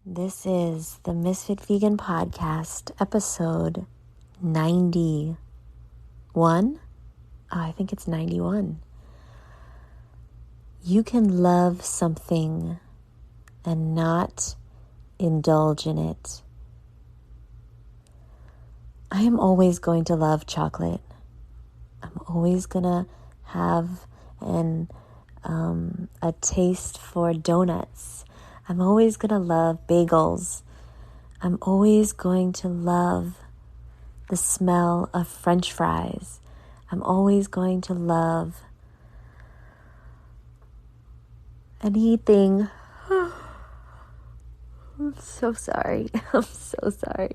This is the Ms.FitVegan podcast, episode 91. I think it's 91. You can love something and not indulge in it. I am always going to love chocolate. I'm always going to have a taste for donuts. I'm always going to love bagels. I'm always going to love the smell of French fries. I'm always going to love anything. I'm so sorry. I'm so sorry.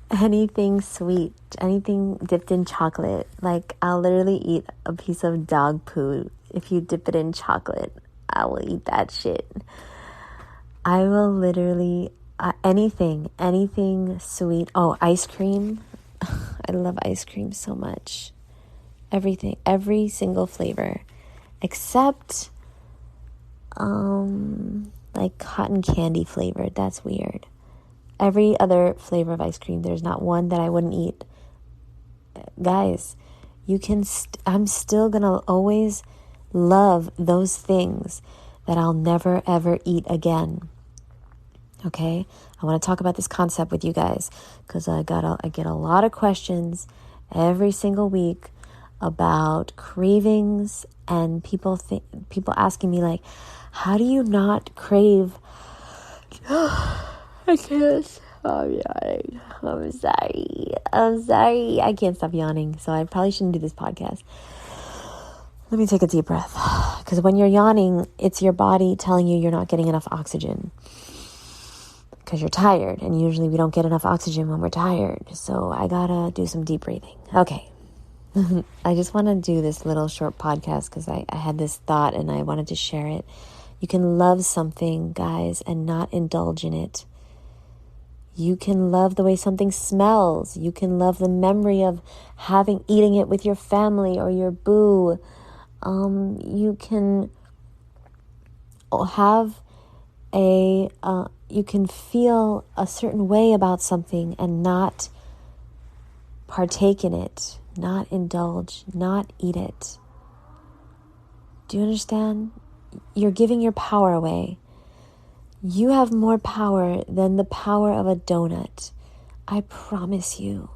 Anything sweet, anything dipped in chocolate. Like, I'll literally eat a piece of dog poo. If you dip it in chocolate, I will eat that shit. I will literally, anything sweet. Oh, ice cream. I love ice cream so much. Everything, every single flavor, except, like cotton candy flavored. That's weird. Every other flavor of ice cream, there's not one that I wouldn't eat. Guys, you can, I'm still gonna always love those things that I'll never ever eat again. Okay? I want to talk about this concept with you guys because I get a lot of questions every single week about cravings and people asking me like, how do you not crave? I can't. I'm yawning. I'm sorry. I can't stop yawning, so I probably shouldn't do this podcast. Let me take a deep breath. Because when you're yawning, it's your body telling you you're not getting enough oxygen. Because you're tired, and usually we don't get enough oxygen when we're tired. So I gotta do some deep breathing. Okay. I just want to do this little short podcast because I had this thought and I wanted to share it. You can love something, guys, and not indulge in it. You can love the way something smells. You can love the memory of eating it with your family or your boo. You can have you can feel a certain way about something and not partake in it, not indulge, not eat it. Do you understand? You're giving your power away. You have more power than the power of a donut. I promise you.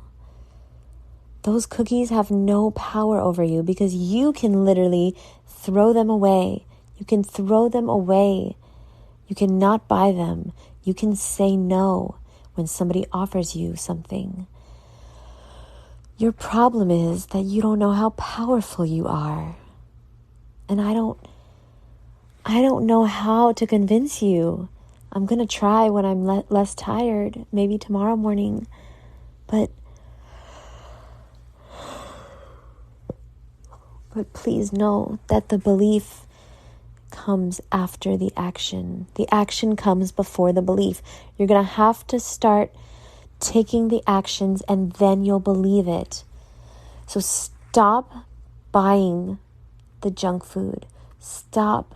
Those cookies have no power over you because you can literally throw them away. You can throw them away. You cannot buy them. You can say no when somebody offers you something. Your problem is that you don't know how powerful you are. And I don't know how to convince you. I'm going to try when I'm less tired, maybe tomorrow morning. But please know that the belief comes after the action. The action comes before the belief. You're going to have to start taking the actions and then you'll believe it. So stop buying the junk food. Stop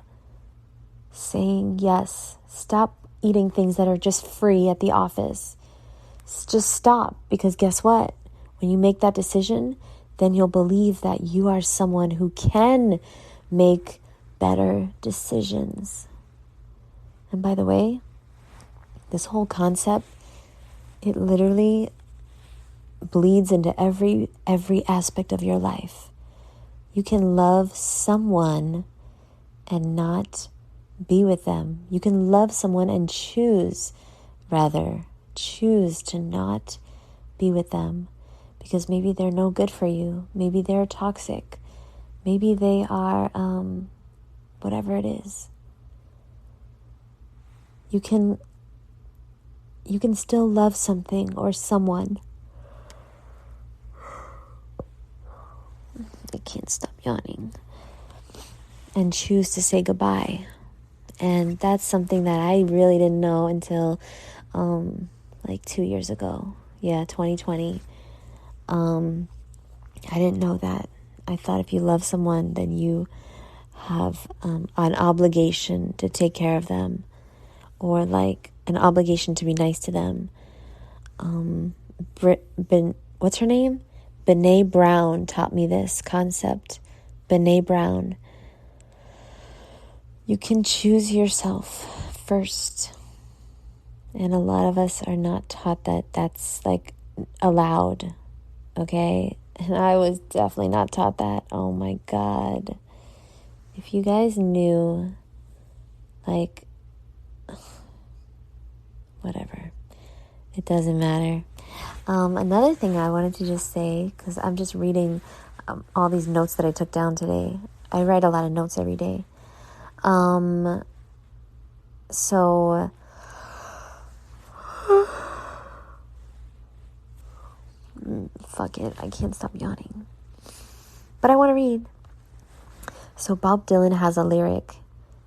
saying yes. Stop eating things that are just free at the office. Just stop, because guess what? When you make that decision, then you'll believe that you are someone who can make better decisions. And by the way, this whole concept, it literally bleeds into every aspect of your life. You can love someone and not be with them. You can love someone and choose to not be with them because maybe they're no good for you. Maybe they're toxic. Maybe they are whatever it is. You can still love something or someone. I can't stop yawning. And choose to say goodbye. And that's something that I really didn't know until like 2 years ago. Yeah, 2020. I didn't know that. I thought if you love someone, then you have an obligation to take care of them. Or like an obligation to be nice to them. What's her name? Brene Brown taught me this concept. Brene Brown. You can choose yourself first. And a lot of us are not taught that that's like allowed. Okay? And I was definitely not taught that. Oh my God. If you guys knew, like, whatever. It doesn't matter. Another thing I wanted to just say, because I'm just reading all these notes that I took down today. I write a lot of notes every day. So fuck it, I can't stop yawning. But I want to read. So Bob Dylan has a lyric.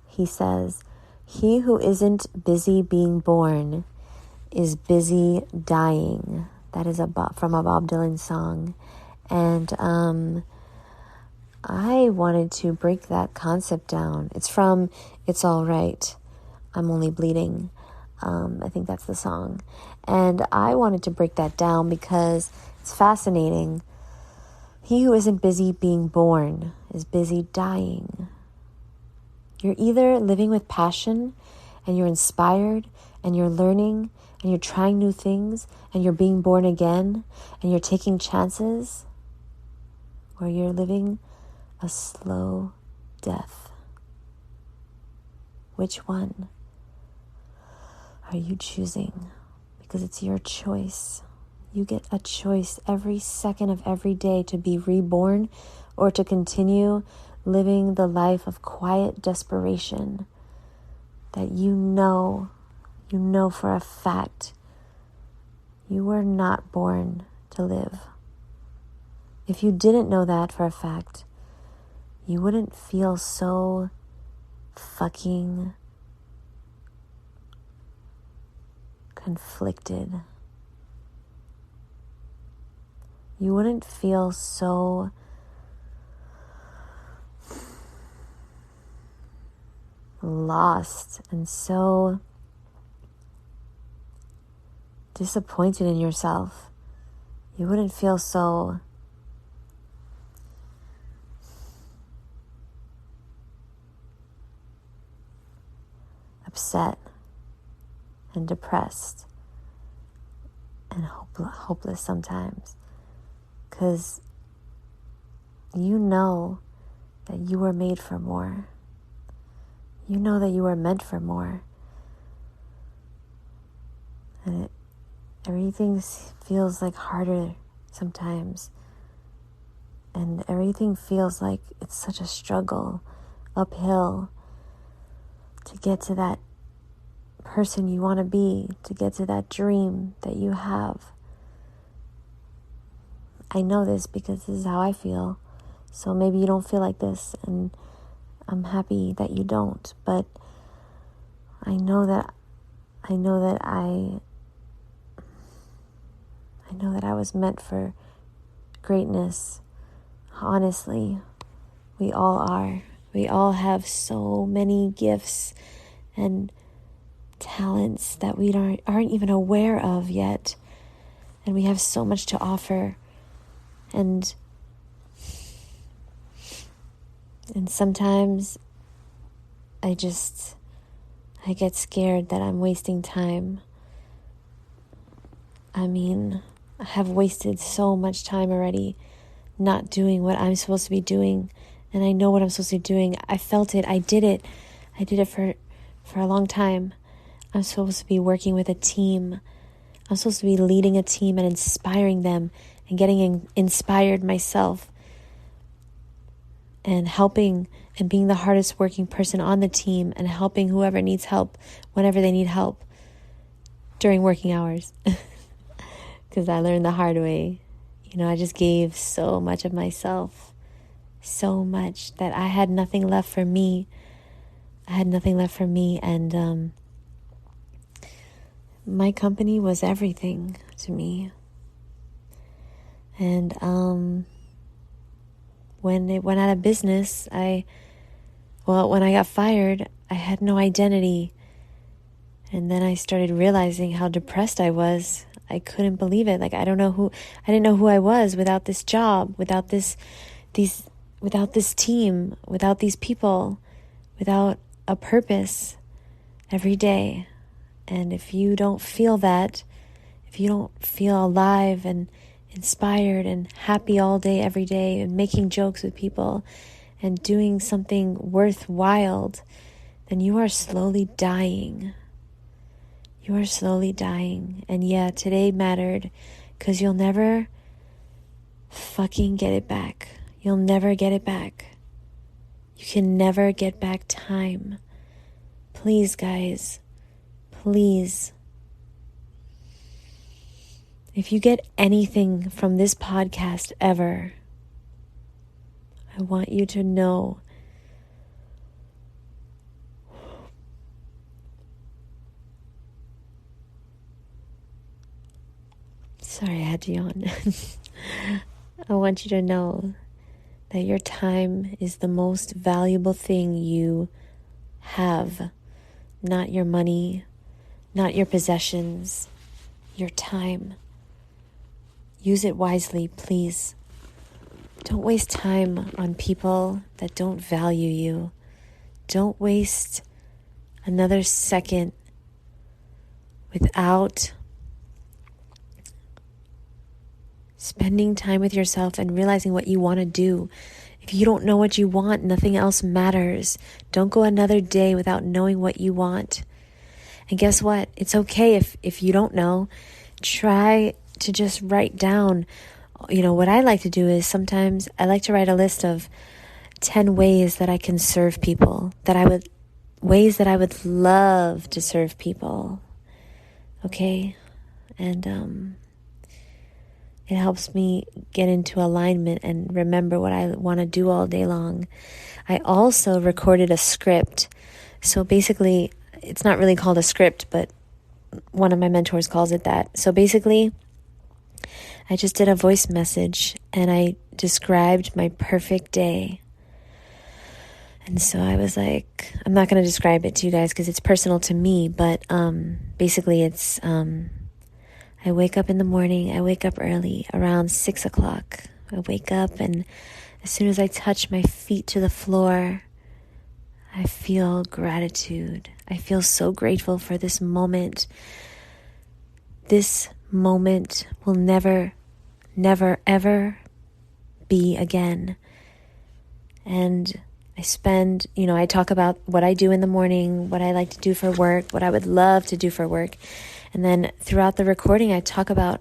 He says, "He who isn't busy being born is busy dying." That is from a Bob Dylan song. And I wanted to break that concept down. It's from It's All Right, I'm Only Bleeding. I think that's the song. And I wanted to break that down because it's fascinating. He who isn't busy being born is busy dying. You're either living with passion and you're inspired and you're learning and you're trying new things and you're being born again and you're taking chances, or you're living a slow death. Which one are you choosing? Because it's your choice. You get a choice every second of every day to be reborn or to continue living the life of quiet desperation that you know for a fact you were not born to live. If you didn't know that for a fact, you wouldn't feel so fucking conflicted. You wouldn't feel so lost and so disappointed in yourself. You wouldn't feel so upset and depressed and hopeless sometimes, because you know that you were made for more. You know that you were meant for more. And everything feels like harder sometimes. And everything feels like it's such a struggle, uphill, to get to that person you want to be, to get to that dream that you have. I know this because this is how I feel. So maybe you don't feel like this, and I'm happy that you don't, but I know that I was meant for greatness. Honestly, we all are. We all have so many gifts and talents that we aren't even aware of yet. And we have so much to offer. And sometimes I get scared that I'm wasting time. I mean, I have wasted so much time already not doing what I'm supposed to be doing. And I know what I'm supposed to be doing. I felt it. I did it. I did it for a long time. I'm supposed to be working with a team. I'm supposed to be leading a team and inspiring them and getting inspired myself and helping and being the hardest working person on the team and helping whoever needs help whenever they need help during working hours. Because I learned the hard way. I just gave so much of myself, so much that I had nothing left for me. And my company was everything to me. And when it went out of business, when I got fired, I had no identity. And then I started realizing how depressed I was. I couldn't believe it. Like, I didn't know who I was without this job, without this team, without these people, without a purpose every day. And if you don't feel that, if you don't feel alive and inspired and happy all day, every day, and making jokes with people and doing something worthwhile, then you are slowly dying. You are slowly dying. And yeah, today mattered because you'll never fucking get it back. You'll never get it back. You can never get back time. Please, guys, please. If you get anything from this podcast ever, I want you to know sorry, I had to yawn. I want you to know that your time is the most valuable thing you have. Not your money, not your possessions, your time. Use it wisely, please. Don't waste time on people that don't value you. Don't waste another second without spending time with yourself and realizing what you want to do. If you don't know what you want, nothing else matters. Don't go another day without knowing what you want. And guess what? It's okay if you don't know. Try to just write down. What I like to do is sometimes I like to write a list of 10 ways that I can serve people, ways that I would love to serve people. Okay? And it helps me get into alignment and remember what I want to do all day long. I also recorded a script. So basically, it's not really called a script, but one of my mentors calls it that. So basically, I just did a voice message and I described my perfect day. And so I was like, I'm not going to describe it to you guys because it's personal to me, but basically it's... I wake up in the morning, I wake up early, around 6 o'clock. I wake up and as soon as I touch my feet to the floor, I feel gratitude. I feel so grateful for this moment. This moment will never, ever be again. And I talk about what I do in the morning, what I like to do for work, what I would love to do for work. And then throughout the recording, I talk about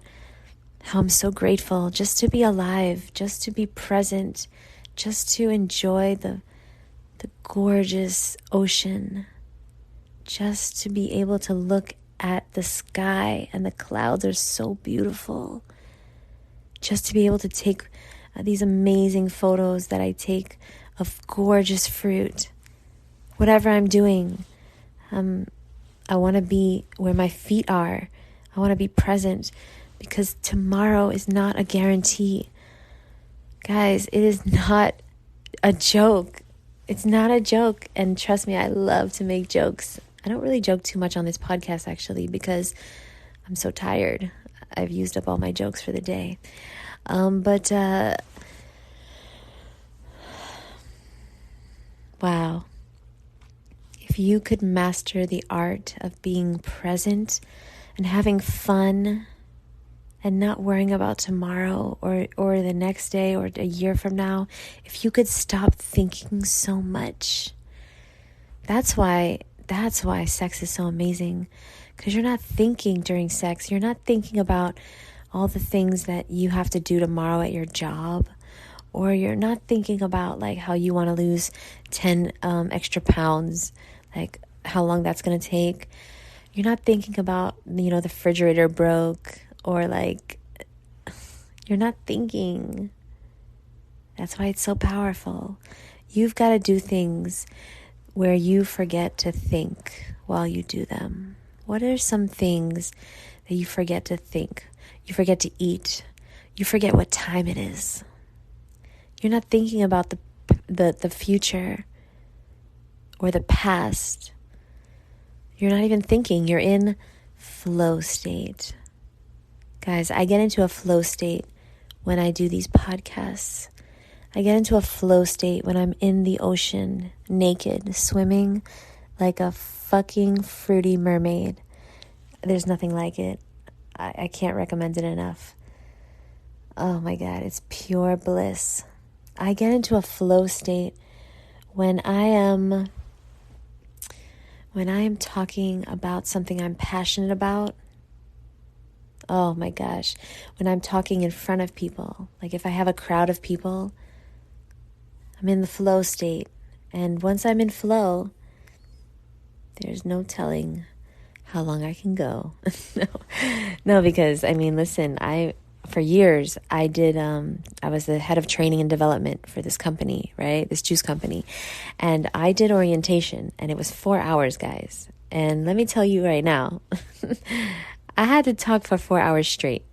how I'm so grateful just to be alive, just to be present, just to enjoy the gorgeous ocean, just to be able to look at the sky and the clouds are so beautiful, just to be able to take these amazing photos that I take of gorgeous fruit. Whatever I'm doing, I want to be where my feet are. I want to be present because tomorrow is not a guarantee. Guys, it is not a joke. It's not a joke. And trust me, I love to make jokes. I don't really joke too much on this podcast actually because I'm so tired. I've used up all my jokes for the day. Wow. If you could master the art of being present and having fun and not worrying about tomorrow or the next day or a year from now, if you could stop thinking so much, that's why sex is so amazing. Because you're not thinking during sex. You're not thinking about all the things that you have to do tomorrow at your job. Or you're not thinking about like how you want to lose 10 extra pounds, like how long that's going to take. You're not thinking about, the refrigerator broke or like, you're not thinking. That's why it's so powerful. You've got to do things where you forget to think while you do them. What are some things that you forget to think? You forget to eat. You forget what time it is. You're not thinking about the future or the past. You're not even thinking. You're in flow state. Guys, I get into a flow state when I do these podcasts. I get into a flow state when I'm in the ocean, naked, swimming like a fucking fruity mermaid. There's nothing like it. I can't recommend it enough. Oh my God, it's pure bliss. I get into a flow state when I am talking about something I'm passionate about. Oh my gosh, when I'm talking in front of people, like if I have a crowd of people, I'm in the flow state. And once I'm in flow, there's no telling how long I can go. No, because I mean, listen, for years, I was the head of training and development for this company, right? This juice company. And I did orientation, and it was 4 hours, guys. And let me tell you right now, I had to talk for 4 hours straight.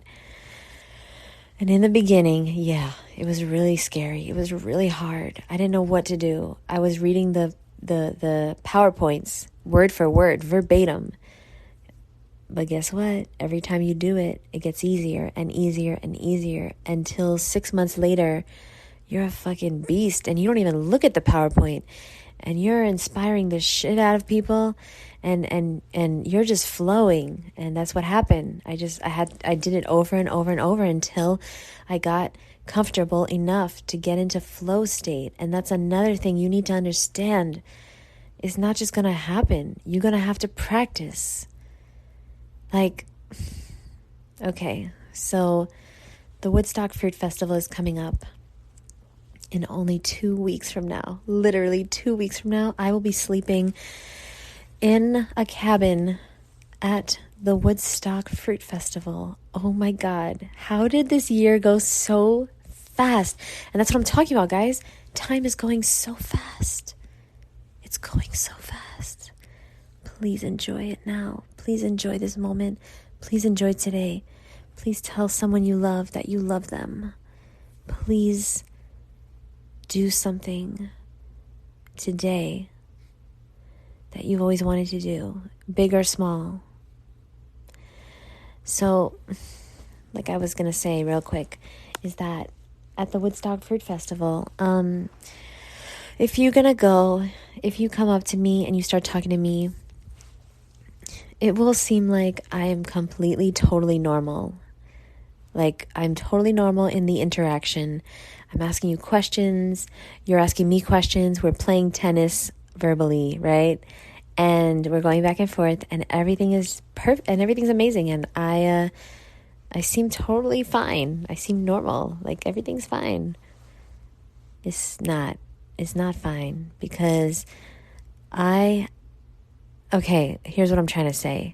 And in the beginning, yeah, it was really scary. It was really hard. I didn't know what to do. I was reading the PowerPoints word for word, verbatim. But guess what? Every time you do it, it gets easier and easier and easier until 6 months later, you're a fucking beast and you don't even look at the PowerPoint and you're inspiring the shit out of people and you're just flowing. And that's what happened. I did it over and over and over until I got comfortable enough to get into flow state. And that's another thing you need to understand. It's not just going to happen. You're going to have to practice. Like, okay, so the Woodstock Fruit Festival is coming up in only 2 weeks from now. Literally 2 weeks from now, I will be sleeping in a cabin at the Woodstock Fruit Festival. Oh my God, how did this year go so fast? And that's what I'm talking about, guys. Time is going so fast. It's going so fast. Please enjoy it now. Please enjoy this moment. Please enjoy today. Please tell someone you love that you love them. Please do something today that you've always wanted to do, big or small. So, like I was going to say real quick, is that at the Woodstock Fruit Festival, if you're going to go, if you come up to me and you start talking to me, it will seem like I am completely, totally normal. Like I'm totally normal in the interaction. I'm asking you questions. You're asking me questions. We're playing tennis verbally, right? And we're going back and forth and everything is perfect and everything's amazing. And I seem totally fine. I seem normal. Like everything's fine. It's not fine because okay, here's what I'm trying to say.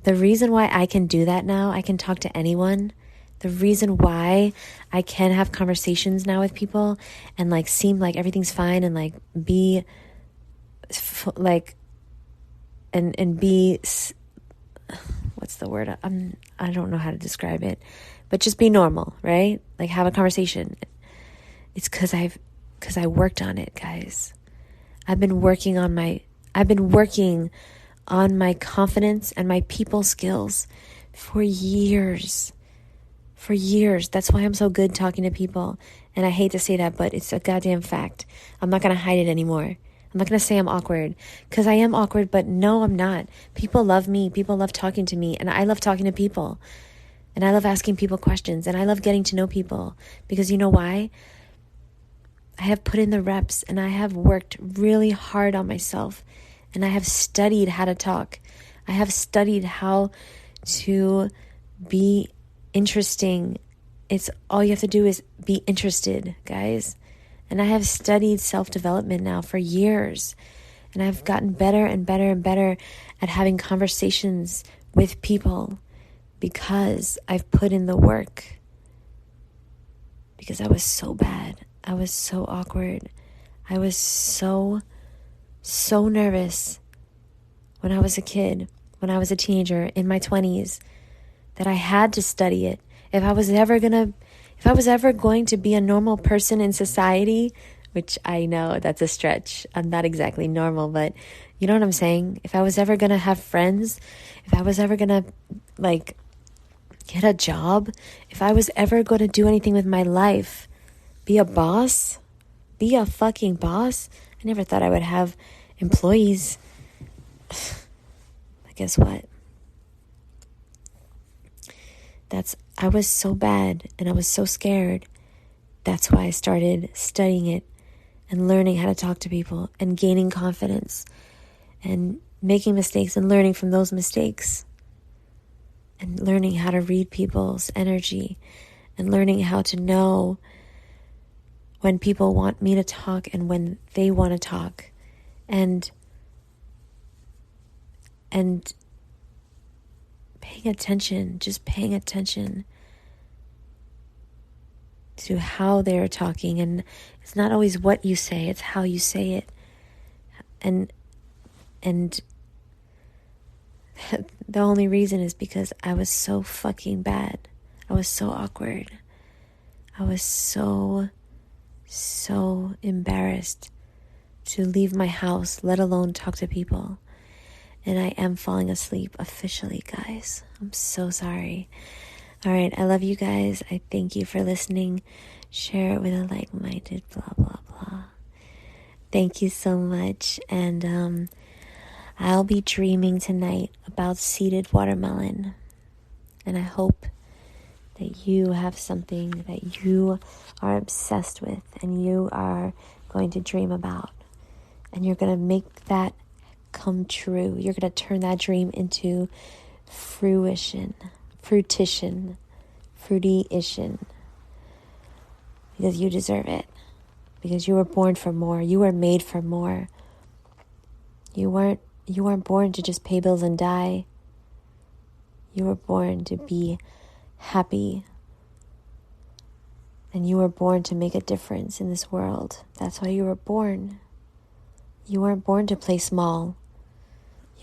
The reason why I can do that now, I can talk to anyone. The reason why I can have conversations now with people and like seem like everything's fine and like be like and be, what's the word? I don't know how to describe it, but just be normal, right? Like have a conversation. It's because I worked on it, guys. I've been working on my confidence and my people skills for years. That's why I'm so good talking to people. And I hate to say that, but it's a goddamn fact. I'm not going to hide it anymore. I'm not going to say I'm awkward because I am awkward, but no, I'm not. People love me. People love talking to me. And I love talking to people. And I love asking people questions. And I love getting to know people because you know why? I have put in the reps and I have worked really hard on myself. And I have studied how to talk. I have studied how to be interesting. It's all you have to do is be interested, guys. And I have studied self-development now for years. And I've gotten better and better and better at having conversations with people because I've put in the work. Because I was so bad. I was so awkward. I was so nervous when I was a kid, when I was a teenager in my 20s, that I had to study it. If I was ever going to be a normal person in society, which I know that's a stretch. I'm not exactly normal, but you know what I'm saying? If I was ever going to have friends, if I was ever going to like get a job, if I was ever going to do anything with my life, be a boss, be a fucking boss. I never thought I would have employees. But guess what? I was so bad and I was so scared. That's why I started studying it and learning how to talk to people and gaining confidence and making mistakes and learning from those mistakes and learning how to read people's energy and learning how to know when people want me to talk and when they want to talk and paying attention to how they're talking. And it's not always what you say, it's how you say it. And the only reason is because I was so fucking bad. I was so awkward. I was so embarrassed to leave my house, let alone talk to people. And I am falling asleep officially, guys. I'm so sorry. All right, I love you guys. I thank you for listening. Share it with a like-minded, blah, blah, blah. Thank you so much. And I'll be dreaming tonight about seeded watermelon. And I hope that you have something that you are obsessed with and you are going to dream about. And you're going to make that come true. You're going to turn that dream into fruition. Because you deserve it. Because you were born for more. You were made for more. You weren't born to just pay bills and die. You were born to be happy. And you were born to make a difference in this world. That's why you were born. You weren't born to play small.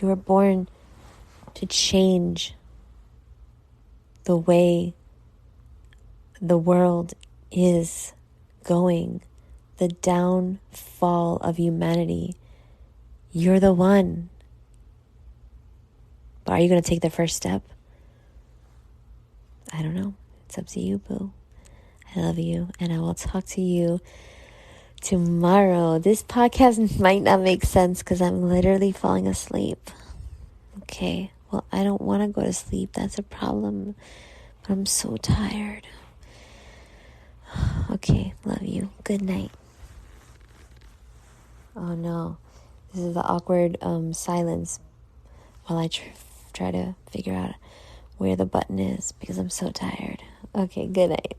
You were born to change the way the world is going, the downfall of humanity. You're the one. But are you going to take the first step? I don't know. It's up to you, boo. I love you, and I will talk to you tomorrow. This podcast might not make sense because I'm literally falling asleep. Okay, well, I don't want to go to sleep. That's a problem. But I'm so tired. Okay, love you. Good night. Oh no, this is the awkward silence while I try to figure out where the button is because I'm so tired. Okay, good night.